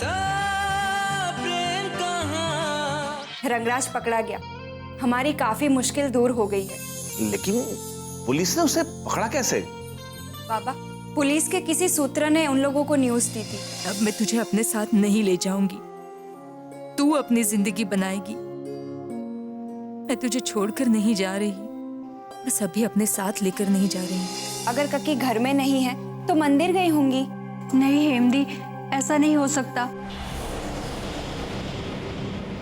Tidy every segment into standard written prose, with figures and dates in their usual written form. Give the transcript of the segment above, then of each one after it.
ऐसा प्रेम कहाँ। रंगराज पकड़ा गया, हमारी काफी मुश्किल दूर हो गई है। लेकिन पुलिस ने उसे पकड़ा कैसे? बाबा, पुलिस के किसी सूत्र ने उन लोगों को न्यूज़ दी थी। अब मैं तुझे अपने साथ नहीं ले जाऊंगी, तू अपनी जिंदगी बनाएगी। मैं तुझे छोड़कर नहीं जा रही, बस अभी अपने साथ लेकर नहीं जा रही। अगर कक्की घर में नहीं है तो मंदिर गई होंगी। नहीं हेमदी, ऐसा नहीं हो सकता।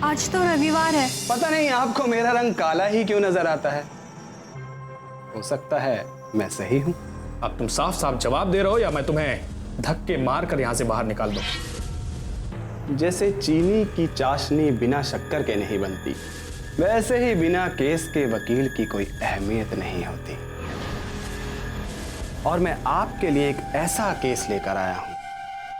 आज तो रविवार है। पता नहीं आपको मेरा रंग काला ही क्यों नजर आता है। हो सकता है मैं सही हूं। अब तुम साफ साफ जवाब दे रहे हो या मैं तुम्हें धक्के मार कर यहां से बाहर निकाल दूं? जैसे चीनी की चाशनी बिना शक्कर के नहीं बनती, वैसे ही बिना केस के वकील की कोई अहमियत नहीं होती। और मैं आपके लिए एक ऐसा केस लेकर आया हूं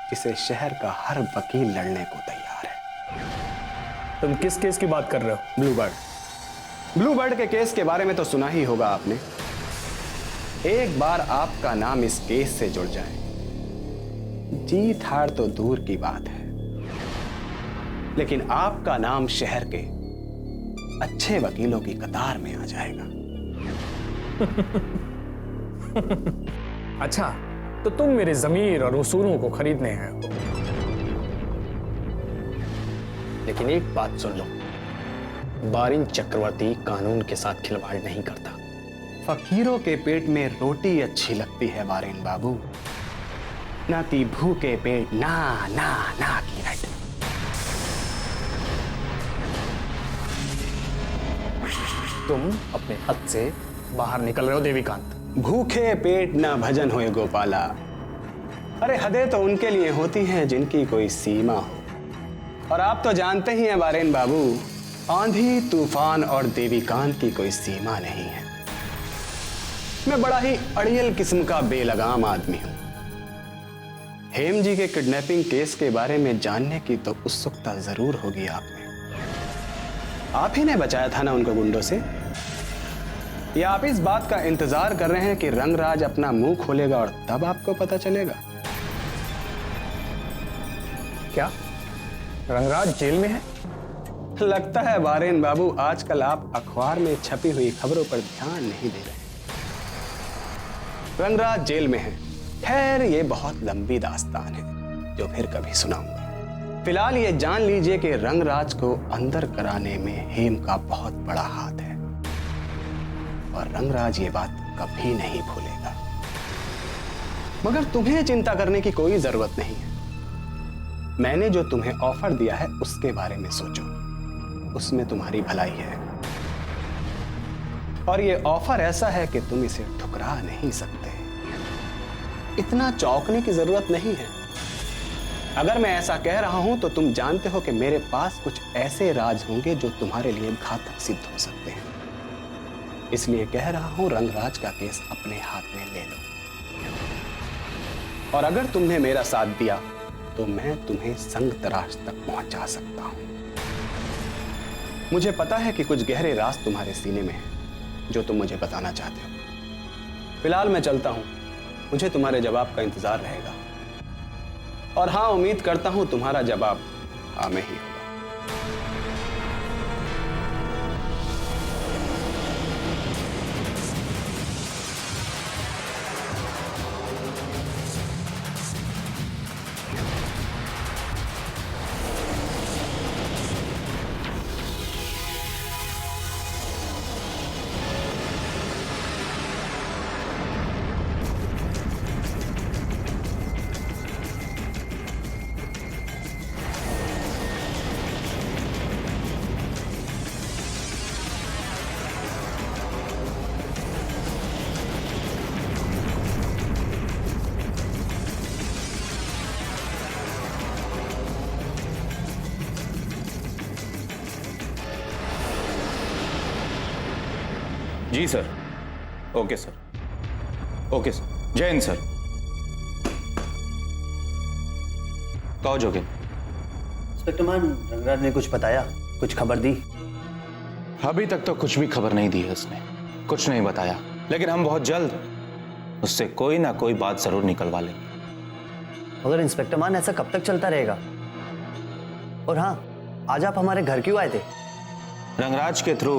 जिसे शहर का हर वकील लड़ने को तैयार है। तुम किस केस की बात कर रहे हो? ब्लूबर्ड के केस के बारे में तो सुना ही होगा आपने। एक बार आपका नाम इस केस से जुड़ जाए, जीत हार तो दूर की बात है, लेकिन आपका नाम शहर के अच्छे वकीलों की कतार में आ जाएगा। अच्छा, तो तुम मेरे जमीर और उसूलों को खरीदने हैं। लेकिन एक बात सुन लो, बारिन चक्रवर्ती कानून के साथ खिलवाड़ नहीं करता। फकीरों के पेट में रोटी अच्छी लगती है बारिन बाबू, ना कि भूखे पेट ना ना ना की रट। तुम अपने हद से बाहर निकल रहे हो देवीकांत। भूखे पेट ना भजन होए गोपाला। अरे हदें तो उनके लिए होती हैं जिनकी कोई सीमा हो, और आप तो जानते ही हैं बारेन बाबू, आंधी तूफान और देवीकांत की कोई सीमा नहीं है। मैं बड़ा ही अड़ियल किस्म का बेलगाम आदमी हूं। हेम जी के किडनैपिंग केस के बारे में जानने की तो उत्सुकता जरूर होगी आप में। आप ही ने बचाया था ना उनको गुंडों से? या आप इस बात का इंतजार कर रहे हैं कि रंगराज अपना मुंह खोलेगा और तब आपको पता चलेगा? क्या रंगराज जेल में है? लगता है बारेन बाबू आजकल आप अखबार में छपी हुई खबरों पर ध्यान नहीं दे रहे। रंगराज जेल में है। खैर ये बहुत लंबी दास्तान है जो फिर कभी सुनाऊंगा। फिलहाल ये जान लीजिए कि रंगराज को अंदर कराने में हेम का बहुत बड़ा हाथ है, और रंगराज ये बात कभी नहीं भूलेगा। मगर तुम्हें चिंता करने की कोई जरूरत नहीं है। मैंने जो तुम्हें ऑफर दिया है उसके बारे में सोचो, उसमें तुम्हारी भलाई है। और ये ऑफर ऐसा है कि तुम इसे ठुकरा नहीं सकते। इतना चौंकने की जरूरत नहीं है। अगर मैं ऐसा कह रहा हूं तो तुम जानते हो कि मेरे पास कुछ ऐसे राज होंगे जो तुम्हारे लिए घातक सिद्ध हो सकते हैं। इसलिए कह रहा हूं, रंगराज का केस अपने हाथ में ले लो, और अगर तुमने मेरा साथ दिया तो मैं तुम्हें संग तराश तक पहुंचा सकता हूं। मुझे पता है कि कुछ गहरे राज तुम्हारे सीने में हैं जो तुम मुझे बताना चाहते हो। फिलहाल मैं चलता हूं, मुझे तुम्हारे जवाब का इंतजार रहेगा। और हां, उम्मीद करता हूं तुम्हारा जवाब हाँ में ही होगा। जी sir. Okay sir. Okay sir. जय हिंद सर। कहो जोगिन। इंस्पेक्टर मान, रंगराज ने कुछ बताया, कुछ खबर दी? अभी तक तो कुछ भी खबर नहीं दी है उसने, कुछ नहीं बताया, लेकिन हम बहुत जल्द उससे कोई ना कोई बात जरूर निकलवा लेंगे। मगर इंस्पेक्टर मान, ऐसा कब तक चलता रहेगा? और हाँ, आज आप हमारे घर क्यों आए थे? रंगराज के थ्रू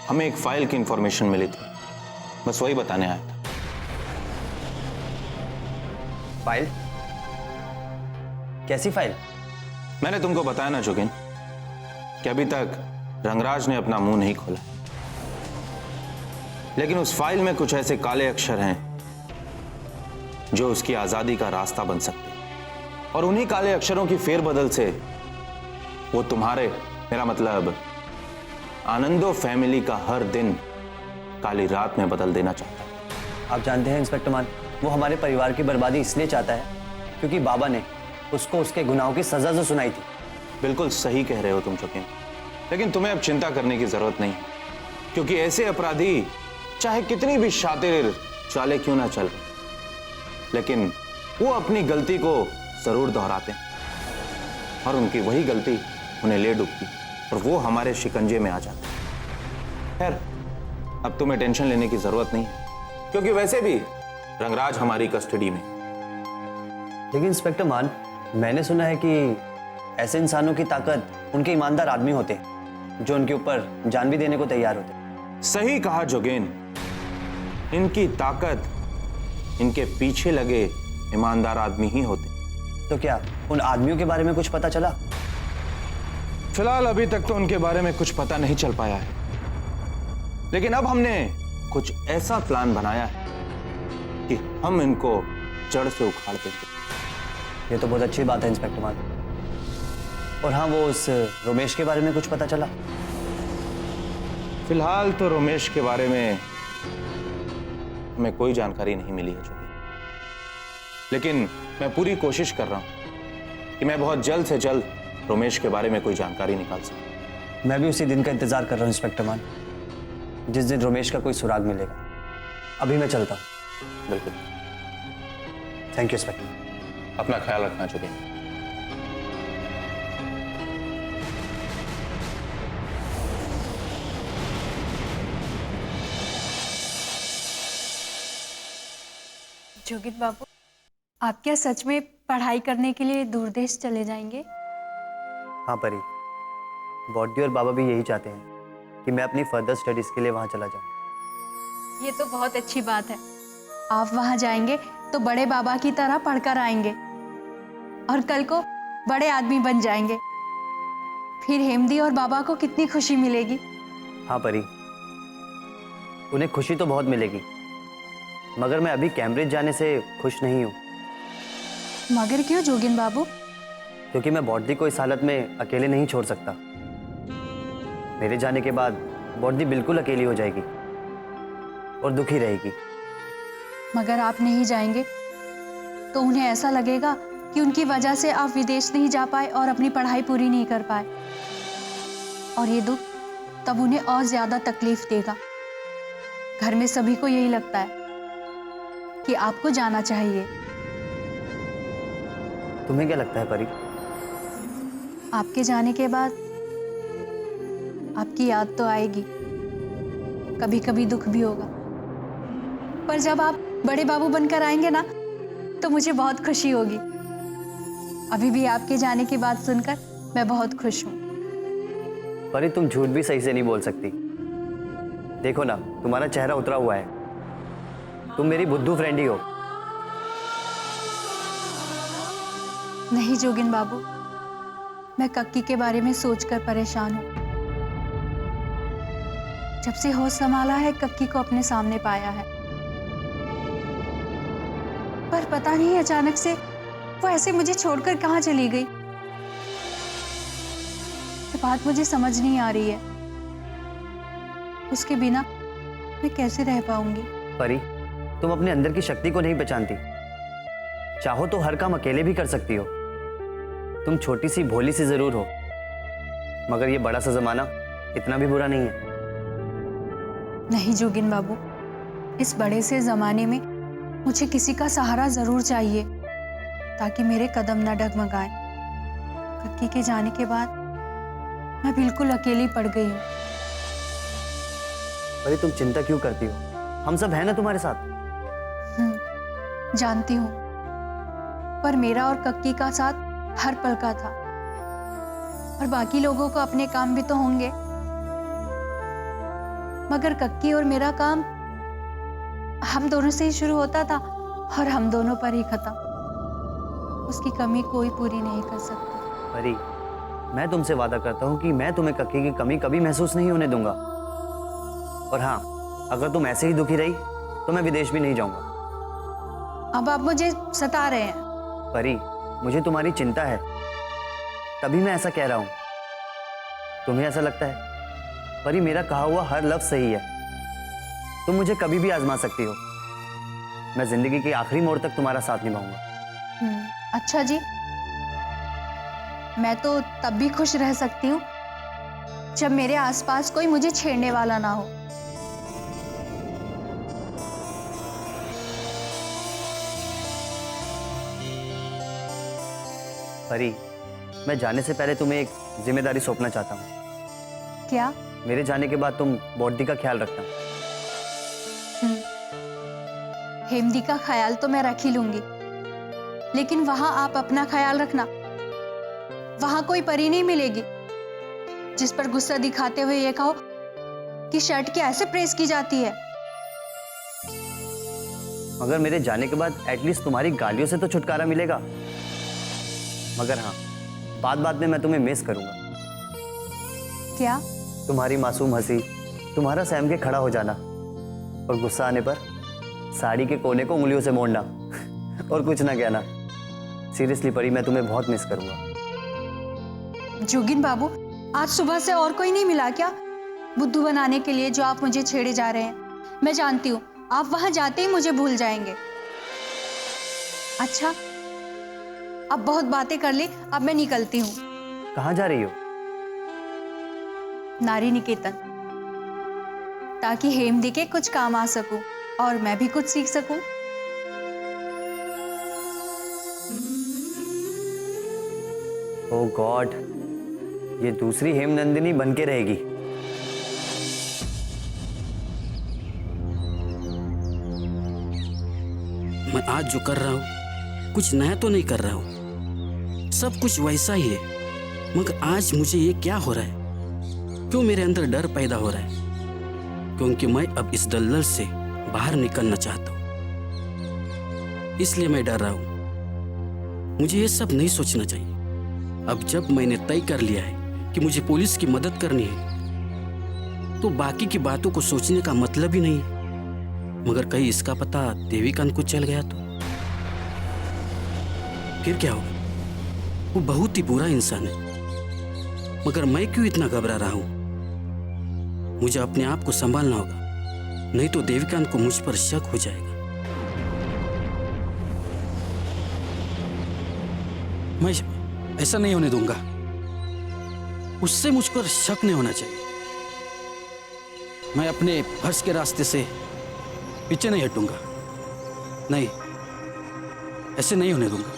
हमें एक फाइल की इंफॉर्मेशन मिली थी, बस वही बताने आया था। फाइल? कैसी फाइल? मैंने तुमको बताया ना जोगिन कि अभी तक रंगराज ने अपना मुंह नहीं खोला, लेकिन उस फाइल में कुछ ऐसे काले अक्षर हैं जो उसकी आजादी का रास्ता बन सकते हैं, और उन्हीं काले अक्षरों की फेरबदल से वो तुम्हारे, मेरा मतलब आनंदो फैमिली का हर दिन काली रात में बदल देना चाहता है। आप जानते हैं इंस्पेक्टर मान, वो हमारे परिवार की बर्बादी इसलिए चाहता है क्योंकि बाबा ने उसको उसके गुनाहों की सजा जो सुनाई थी। बिल्कुल सही कह रहे हो तुम जोगिन, लेकिन तुम्हें अब चिंता करने की जरूरत नहीं है, क्योंकि ऐसे अपराधी चाहे कितनी भी शातिर चाले क्यों ना चल, लेकिन वो अपनी गलती को जरूर दोहराते हैं और उनकी वही गलती उन्हें ले डूबती और वो हमारे शिकंजे में आ जाते हैं। खैर, अब तुम्हें टेंशन लेने की जरूरत नहीं है, क्योंकि वैसे भी रंगराज हमारी कस्टडी में। लेकिन इंस्पेक्टर मान, मैंने सुना है कि ऐसे इंसानों की ताकत उनके ईमानदार आदमी होते हैं जो उनके ऊपर जान भी देने को तैयार होते हैं। सही कहा जोगेन, इनकी ताकत इनके पीछे लगे ईमानदार आदमी ही होते। तो क्या उन आदमियों के बारे में कुछ पता चला? फिलहाल अभी तक तो उनके बारे में कुछ पता नहीं चल पाया है, लेकिन अब हमने कुछ ऐसा प्लान बनाया है कि हम इनको जड़ से उखाड़ देंगे। ये तो बहुत अच्छी बात है इंस्पेक्टर मान। और हाँ, वो उस रमेश के बारे में कुछ पता चला? फिलहाल तो रमेश के बारे में हमें कोई जानकारी नहीं मिली है जोगी, लेकिन मैं पूरी कोशिश कर रहा हूं कि मैं बहुत जल्द से जल्द रमेश के बारे में कोई जानकारी निकाल सकूं। मैं भी उसी दिन का इंतजार कर रहा हूँ इंस्पेक्टर मान, जिस दिन रमेश का कोई सुराग मिलेगा। अभी मैं चलता हूँ। बिल्कुल। Thank you inspector. अपना ख्याल रखना जोगी। जोगित बाबू, आप क्या सच में पढ़ाई करने के लिए दूर देश चले जाएंगे? हाँ परी, बॉडी और बाबा भी यही चाहते हैं कि मैं अपनी फर्दर स्टडीज के लिए वहाँ चला जाऊँ। ये तो बहुत अच्छी बात है। आप वहाँ जाएंगे तो बड़े बाबा की तरह पढ़कर आएंगे और कल को बड़े आदमी बन जाएंगे। फिर हेमदी और बाबा को कितनी खुशी मिलेगी। हाँ परी, उन्हें खुशी तो बहुत मिलेगी, मगर मैं अभी कैम्ब्रिज जाने से खुश नहीं हूँ। मगर क्यों जोगिन बाबू? क्योंकि मैं बॉडी को इस हालत में अकेले नहीं छोड़ सकता। मेरे जाने के बाद बॉडी बिल्कुल अकेली हो जाएगी और दुखी रहेगी। मगर आप नहीं जाएंगे तो उन्हें ऐसा लगेगा कि उनकी वजह से आप विदेश नहीं जा पाए और अपनी पढ़ाई पूरी नहीं कर पाए, और ये दुख तब उन्हें और ज्यादा तकलीफ देगा। घर में सभी को यही लगता है कि आपको जाना चाहिए। तुम्हें क्या लगता है परी? आपके जाने के बाद आपकी याद तो आएगी, कभी कभी दुख भी होगा, पर जब आप बड़े बाबू बनकर आएंगे ना तो मुझे बहुत खुशी होगी। अभी भी आपके जाने की बात सुनकर मैं बहुत खुश हूँ। परी, तुम झूठ भी सही से नहीं बोल सकती। देखो ना, तुम्हारा चेहरा उतरा हुआ है। तुम मेरी बुद्धू फ्रेंड ही हो। नहीं जोगिन बाबू, मैं कक्की के बारे में सोचकर परेशान हूँ। जब से होश संभाला है कक्की को अपने सामने पाया है, पर पता नहीं अचानक से वो ऐसे मुझे छोड़कर कहाँ चली गई। ये बात मुझे समझ नहीं आ रही है। उसके बिना मैं कैसे रह पाऊंगी? परी, तुम अपने अंदर की शक्ति को नहीं पहचानती। चाहो तो हर काम अकेले भी कर सकती हो। तुम छोटी सी भोली सी जरूर हो, मगर ये बड़ा सा जमाना इतना भी बुरा नहीं है। नहीं जोगिन बाबू, इस बड़े से जमाने में मुझे किसी का सहारा जरूर चाहिए ताकि मेरे कदम न डगमगाएं। कक्की के जाने के बाद मैं बिल्कुल अकेली पड़ गई हूँ। परी, तुम चिंता क्यों करती हो? हम सब हैं ना तुम्हारे साथ। जानती हूँ, पर मेरा और कक्की का साथ हर पल का था। और बाकी लोगों को अपने काम भी तो होंगे। मगर कक्की और मेरा काम हम दोनों से ही शुरू होता था और हम दोनों पर ही खत्म। उसकी कमी कोई पूरी नहीं कर सकता। परी, मैं तुमसे वादा करता हूँ कि मैं तुम्हें कक्की की कमी कभी महसूस नहीं होने दूंगा। और हाँ, अगर तुम ऐसे ही दुखी रही तो मैं विदेश भी नहीं जाऊंगा। अब आप मुझे सता रहे हैं। परी, मुझे तुम्हारी चिंता है, तभी मैं ऐसा कह रहा हूं। तुम्हें ऐसा लगता है? परी, मेरा कहा हुआ हर लफ्ज सही है। तुम मुझे कभी भी आजमा सकती हो। मैं जिंदगी के आखिरी मोड़ तक तुम्हारा साथ निभाऊंगा। अच्छा जी, मैं तो तब भी खुश रह सकती हूँ जब मेरे आसपास कोई मुझे छेड़ने वाला ना हो। परी, मैं जाने से पहले तुम्हें एक जिम्मेदारी सौंपना चाहता हूँ। क्या? मेरे जाने के बाद तुम बॉडी का ख्याल रखना। हेमदी का ख्याल तो मैं रख ही लूंगी, लेकिन वहां आप अपना ख्याल रखना। वहां कोई परी नहीं मिलेगी जिस पर गुस्सा दिखाते हुए ये कहो कि शर्ट की ऐसे प्रेस की जाती है। मगर मेरे जाने के बाद एटलीस्ट तुम्हारी गालियों से तो छुटकारा मिलेगा। मगर हाँ, बात बात में मैं तुम्हें मिस करूंगा। क्या? तुम्हारी मासूम हंसी, तुम्हारा सहम के खड़ा हो जाना, और गुस्सा आने पर साड़ी के कोने को उंगलियों से मोड़ना और कुछ ना कहना। सीरियसली परी, मैं तुम्हें बहुत मिस करूंगा। जोगिन बाबू, आज सुबह से और कोई नहीं मिला क्या बुद्धू बनाने के लिए जो आप मुझे छेड़े जा रहे हैं? मैं जानती हूँ आप वहां जाते ही मुझे भूल जाएंगे। अच्छा, अब बहुत बातें कर ली, अब मैं निकलती हूँ। कहाँ जा रही हो? नारी निकेतन, ताकि हेमदी के कुछ काम आ सकूं और मैं भी कुछ सीख सकूं। ओह गॉड, ये दूसरी हेमनंदिनी बन के रहेगी। मैं आज जो कर रहा हूँ कुछ नया तो नहीं कर रहा हूँ, सब कुछ वैसा ही है। मगर आज मुझे ये क्या हो रहा है? क्यों मेरे अंदर डर पैदा हो रहा है? क्योंकि मैं अब इस दलदल से बाहर निकलना चाहता हूँ, इसलिए मैं डर रहा हूँ। मुझे ये सब नहीं सोचना चाहिए। अब जब मैंने तय कर लिया है कि मुझे पुलिस की मदद करनी है, तो बाकी की बातों को सोचने का मतलब ही नहीं है। मगर कहीं इसका पता देविकांत को चल गया तो फिर क्या होगा? वो बहुत ही बुरा इंसान है। मगर मैं क्यों इतना घबरा रहा हूं? मुझे अपने आप को संभालना होगा, नहीं तो देविकांत को मुझ पर शक हो जाएगा। मैं ऐसा नहीं होने दूंगा। उससे मुझ पर शक नहीं होना चाहिए। मैं अपने फर्ज के रास्ते से पीछे नहीं हटूंगा। नहीं, ऐसे नहीं होने दूंगा।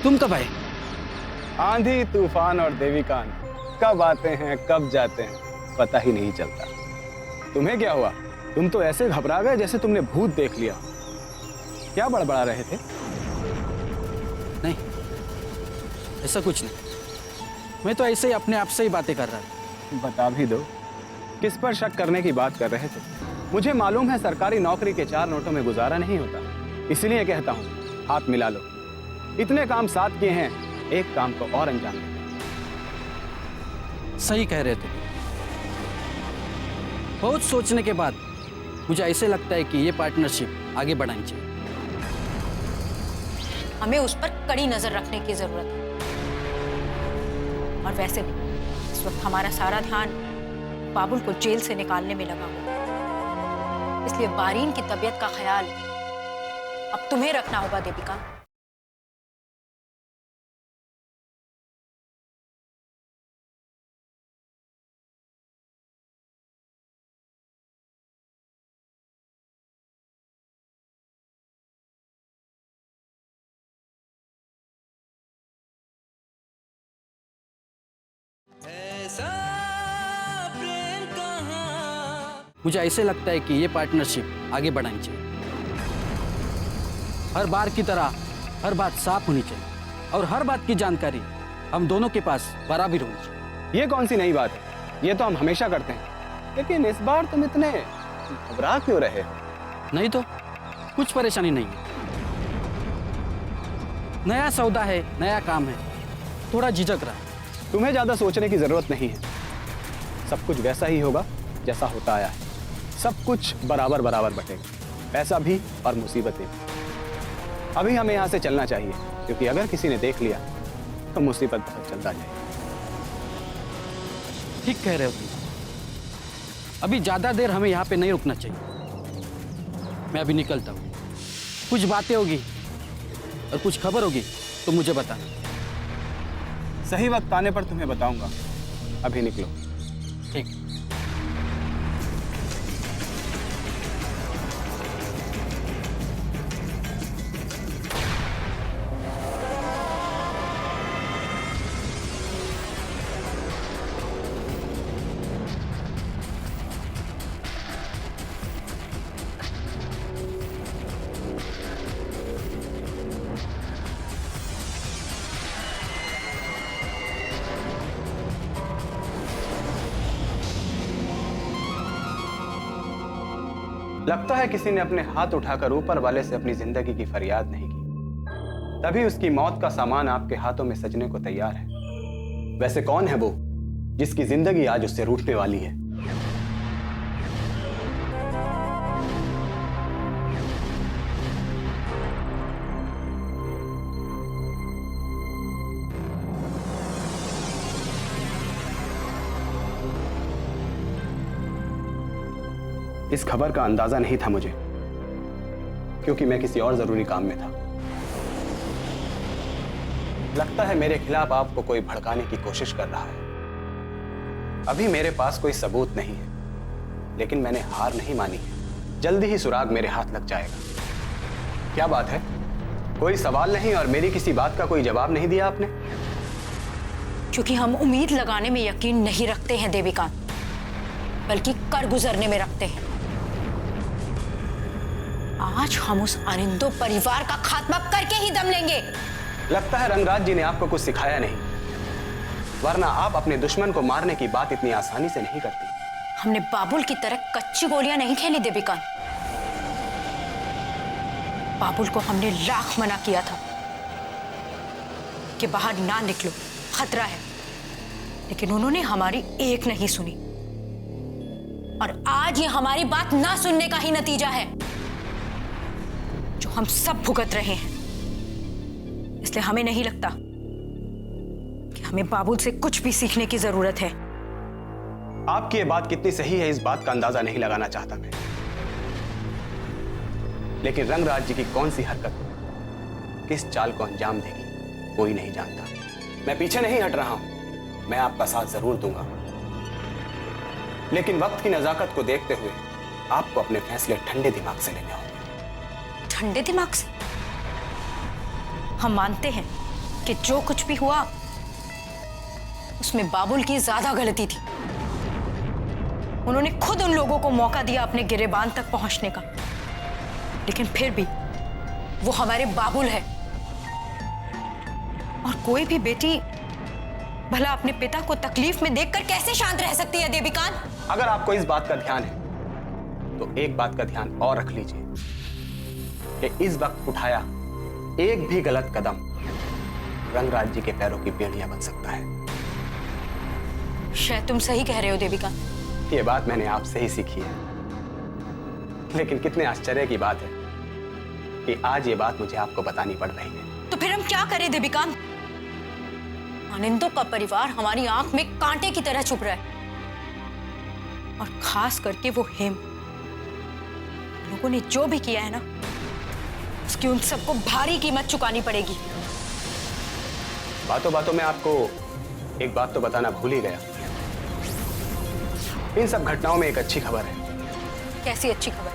तुम कब आए? आंधी तूफान और देविकांत कब आते हैं कब जाते हैं पता ही नहीं चलता। तुम्हें क्या हुआ? तुम तो ऐसे घबरा गए जैसे तुमने भूत देख लिया। क्या बड़बड़ा रहे थे? नहीं, ऐसा कुछ नहीं। मैं तो ऐसे ही अपने आप से ही बातें कर रहा था। बता भी दो, किस पर शक करने की बात कर रहे थे? मुझे मालूम है सरकारी नौकरी के 4 नोटों में गुजारा नहीं होता, इसलिए कहता हूँ हाथ मिला लो। इतने काम साथ किए हैं, एक काम को और अंजाम दो। सही कह रहे थे। बहुत सोचने के बाद मुझे ऐसे लगता है कि ये पार्टनरशिप आगे बढ़ानी चाहिए। हमें उस पर कड़ी नजर रखने की जरूरत है। और वैसे भी इस वक्त हमारा सारा ध्यान बाबुल को जेल से निकालने में लगा हुआ है। इसलिए बारीन की तबीयत का ख्याल अब तुम्हें रखना होगा देविका। ऐसा प्रेम कहाँ मुझे ऐसे लगता है कि ये पार्टनरशिप आगे बढ़ानी चाहिए। हर बार की तरह हर बात साफ होनी चाहिए और हर बात की जानकारी हम दोनों के पास बराबर होनी चाहिए। ये कौन सी नई बात है? ये तो हम हमेशा करते हैं, लेकिन इस बार तुम इतने घबरा क्यों रहे हो? नहीं तो कुछ परेशानी नहीं है। नया सौदा है, नया काम है, थोड़ा झिझक रहा है। तुम्हें ज्यादा सोचने की जरूरत नहीं है। सब कुछ वैसा ही होगा जैसा होता आया है। सब कुछ बराबर बराबर बटेगा, पैसा भी और मुसीबतें भी। अभी हमें यहाँ से चलना चाहिए, क्योंकि अगर किसी ने देख लिया तो मुसीबत बहुत जल्द आ जाएगी। ठीक कह रहे हो तुम। अभी ज्यादा देर हमें यहाँ पे नहीं रुकना चाहिए। मैं अभी निकलता हूँ। कुछ बातें होगी और कुछ खबर होगी तो मुझे बताना। सही वक्त आने पर तुम्हें बताऊंगा। अभी निकलो। ठीक। लगता है किसी ने अपने हाथ उठाकर ऊपर वाले से अपनी जिंदगी की फरियाद नहीं की, तभी उसकी मौत का सामान आपके हाथों में सजने को तैयार है। वैसे कौन है वो जिसकी जिंदगी आज उससे रूठने वाली है? इस खबर का अंदाजा नहीं था मुझे, क्योंकि मैं किसी और जरूरी काम में था। लगता है मेरे खिलाफ आपको कोई भड़काने की कोशिश कर रहा है। अभी मेरे पास कोई सबूत नहीं है, लेकिन मैंने हार नहीं मानी है। जल्दी ही सुराग मेरे हाथ लग जाएगा। क्या बात है? कोई सवाल नहीं और मेरी किसी बात का कोई जवाब नहीं दिया आपने? क्योंकि हम उम्मीद लगाने में यकीन नहीं रखते हैं देवीकांत, बल्कि कर गुजरने में रखते हैं। आज हम उस अनिंदो परिवार का खात्मा करके ही दम लेंगे। लगता है रंगराज जी ने आपको कुछ सिखाया नहीं, वरना आप अपने दुश्मन को मारने की बात इतनी आसानी से नहीं करती। हमने बाबुल की तरह कच्ची गोलियां नहीं खेली देवीकांत। बाबुल को हमने लाख मना किया था कि बाहर ना निकलो, खतरा है, लेकिन उन्होंने हमारी एक नहीं सुनी। और आज ये हमारी बात ना सुनने का ही नतीजा है जो हम सब भुगत रहे हैं। इसलिए हमें नहीं लगता कि हमें बाबुल से कुछ भी सीखने की जरूरत है। आपकी ये बात कितनी सही है, इस बात का अंदाजा नहीं लगाना चाहता मैं, लेकिन रंगराज जी की कौन सी हरकत किस चाल को अंजाम देगी कोई नहीं जानता। मैं पीछे नहीं हट रहा हूं, मैं आपका साथ जरूर दूंगा, लेकिन वक्त की नजाकत को देखते हुए आपको अपने फैसले ठंडे दिमाग से लेने होंगे। ठंडे दिमाग से? हम मानते हैं कि जो कुछ भी हुआ उसमें बाबुल की ज्यादा गलती थी। उन्होंने खुद उन लोगों को मौका दिया अपने गिरेबान तक पहुंचने का, लेकिन फिर भी वो हमारे बाबुल है। और कोई भी बेटी भला अपने पिता को तकलीफ में देखकर कैसे शांत रह सकती है देवीकांत? अगर आपको इस बात का ध्यान है तो एक बात का ध्यान और रख लीजिए कि इस वक्त उठाया एक भी गलत कदम रंगराज जी के पैरों की बेड़ियां बन सकता है। शायद तुम सही कह रहे हो देवीकांत। ये बात मैंने आपसे ही सीखी है, लेकिन कितने आश्चर्य की बात है कि आज ये बात मुझे आपको बतानी पड़ रही है। तो फिर हम क्या करें देवीकांत? आनंदों का परिवार हमारी आंख में कांटे की तरह छुप रहा है, और खास करके वो हेम। लोगों ने जो भी किया है ना, उसकी उन सबको भारी कीमत चुकानी पड़ेगी। बातों बातों में आपको एक बात तो बताना भूल ही गया। इन सब घटनाओं में एक अच्छी खबर है। कैसी अच्छी खबर?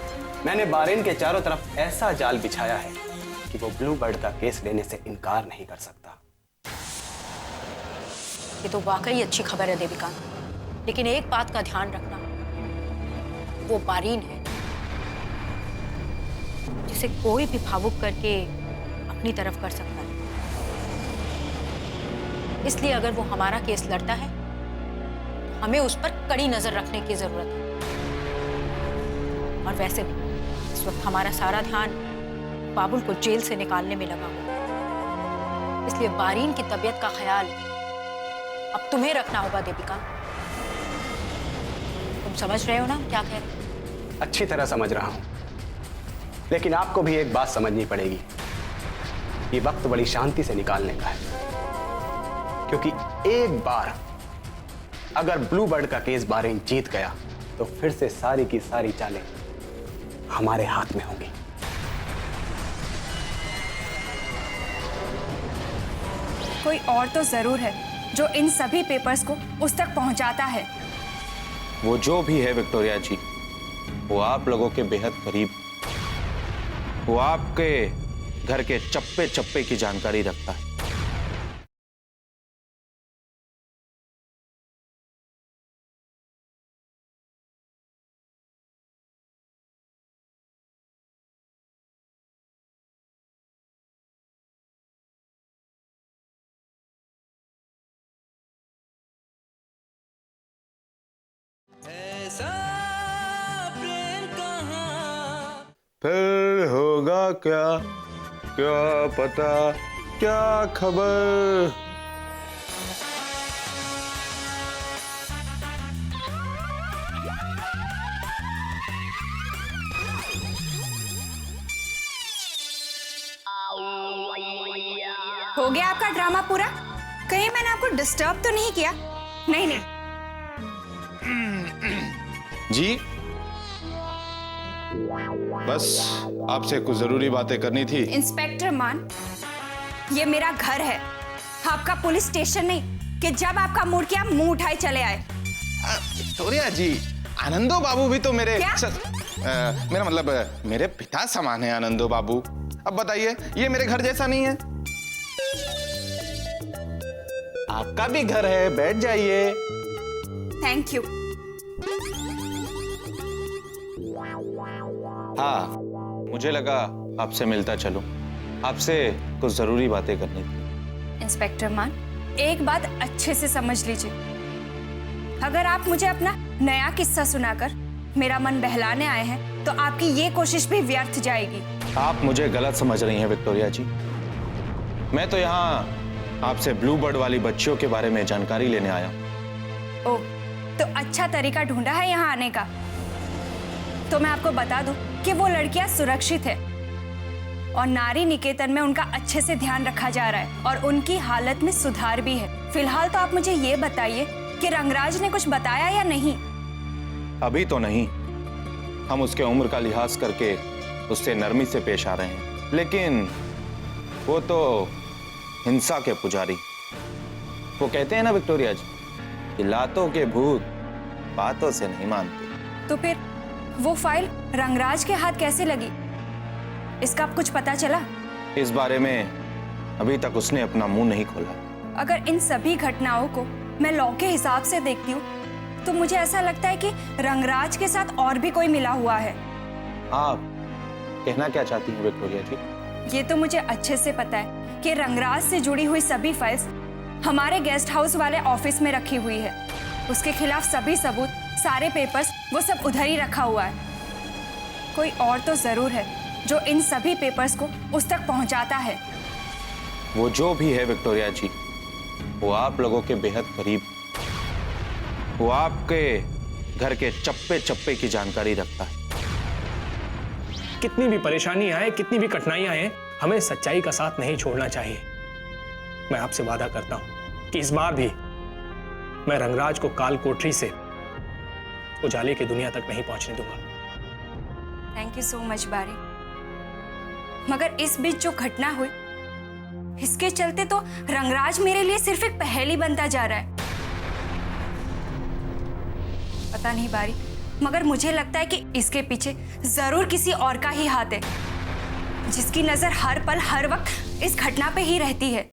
मैंने बारेन के चारों तरफ ऐसा जाल बिछाया है कि वो ब्लू बर्ड का केस लेने से इनकार नहीं कर सकता। ये तो वाकई अच्छी खबर है देवीकांत, लेकिन एक बात का ध्यान रखना, वो बारीन है जिसे कोई भी भावुक करके अपनी तरफ कर सकता है। इसलिए अगर वो हमारा केस लड़ता है तो हमें उस पर कड़ी नजर रखने की जरूरत है। और वैसे भी इस वक्त हमारा सारा ध्यान बाबुल को जेल से निकालने में लगा हुआ है। इसलिए बारीन की तबीयत का ख्याल अब तुम्हें रखना होगा देविका। तुम समझ रहे हो ना क्या कह रहे हो? अच्छी तरह समझ रहा हूं, लेकिन आपको भी एक बात समझनी पड़ेगी। ये वक्त बड़ी शांति से निकालने का है, क्योंकि एक बार अगर ब्लू बर्ड का केस बारीन जीत गया तो फिर से सारी की सारी चालें हमारे हाथ में होंगी। कोई और तो जरूर है जो इन सभी पेपर्स को उस तक पहुंचाता है। वो जो भी है विक्टोरिया जी, वो आप लोगों के बेहद करीब, वो आपके घर के चप्पे चप्पे की जानकारी रखता है। ऐसा प्रेम कहाँ फिर होगा क्या, क्या पता, क्या खबर। हो गया आपका ड्रामा पूरा? कहीं मैंने आपको डिस्टर्ब तो नहीं किया? नहीं नहीं। जी बस आपसे कुछ जरूरी बातें करनी थी। इंस्पेक्टर मान, ये मेरा घर है, आपका पुलिस स्टेशन नहीं कि जब आपका मूड किया मुंह उठाए चले आए। विक्टोरिया जी, आनंदो बाबू भी तो मेरे क्या? मेरा मतलब मेरे पिता समान है आनंदो बाबू। अब बताइए, ये मेरे घर जैसा नहीं है? आपका भी घर है, बैठ जाइए। Thank you. हाँ, मुझे लगा आपसे मिलता चलूं, आपसे कुछ जरूरी बातें करनी थी। इंस्पेक्टर मान, एक बात अच्छे से समझ लीजिए, अगर आप मुझे अपना नया किस्सा सुनाकर मेरा मन बहलाने आए हैं तो आपकी ये कोशिश भी व्यर्थ जाएगी। आप मुझे गलत समझ रही हैं विक्टोरिया जी। मैं तो यहाँ आपसे ब्लू बर्ड वाली बच्चियों के बारे में जानकारी लेने आया हूँ। ओह, तो अच्छा तरीका ढूंढा है यहाँ आने का। तो मैं आपको बता दूं कि वो लड़कियां सुरक्षित है और नारी निकेतन में उनका अच्छे से ध्यान रखा जा रहा है और उनकी हालत में सुधार भी है। फिलहाल तो आप मुझे ये बताइए कि रंगराज ने कुछ बताया या नहीं? अभी तो नहीं, हम उसके उम्र का लिहाज करके उससे नरमी से पेश आ रहे हैं, लेकिन वो तो हिंसा के पुजारी। वो कहते हैं ना विक्टोरिया जी कि लातों के भूत बातों से नहीं मानते। तो फिर वो फाइल रंगराज के हाथ कैसे लगी, इसका अब कुछ पता चला? इस बारे में अभी तक उसने अपना मुंह नहीं खोला। अगर इन सभी घटनाओं को मैं लॉ के हिसाब से देखती हूँ तो मुझे ऐसा लगता है कि रंगराज के साथ और भी कोई मिला हुआ है। आप कहना क्या चाहती हैं विक्टोरिया जी? ये तो मुझे अच्छे से पता है कि रंगराज से जुड़ी हुई सभी फाइल्स हमारे गेस्ट हाउस वाले ऑफिस में रखी हुई है। उसके खिलाफ सभी सबूत, सारे पेपर्स, वो सब उधर ही रखा हुआ है। कोई और तो जरूर है जो इन सभी पेपर्स को उस तक पहुंचाता है। वो जो भी है विक्टोरिया जी, वो आप लोगों के बेहद करीब, वो आपके घर के चप्पे चप्पे की जानकारी रखता है। कितनी भी परेशानी आए, कितनी भी कठिनाइयां आए, हमें सच्चाई का साथ नहीं छोड़ना चाहिए। मैं आपसे वादा करता हूं कि इस बार भी मैं रंगराज को काल कोठरी से उजाले की दुनिया तक नहीं पहुंचने दूंगा। थैंक यू सो मच बारी। मगर इस बीच जो घटना हुई, इसके चलते तो रंगराज मेरे लिए सिर्फ एक पहेली बनता जा रहा है। पता नहीं बारी, मगर मुझे लगता है कि इसके पीछे जरूर किसी और का ही हाथ है, जिसकी नजर हर पल हर वक्त इस घटना पे ही रहती है।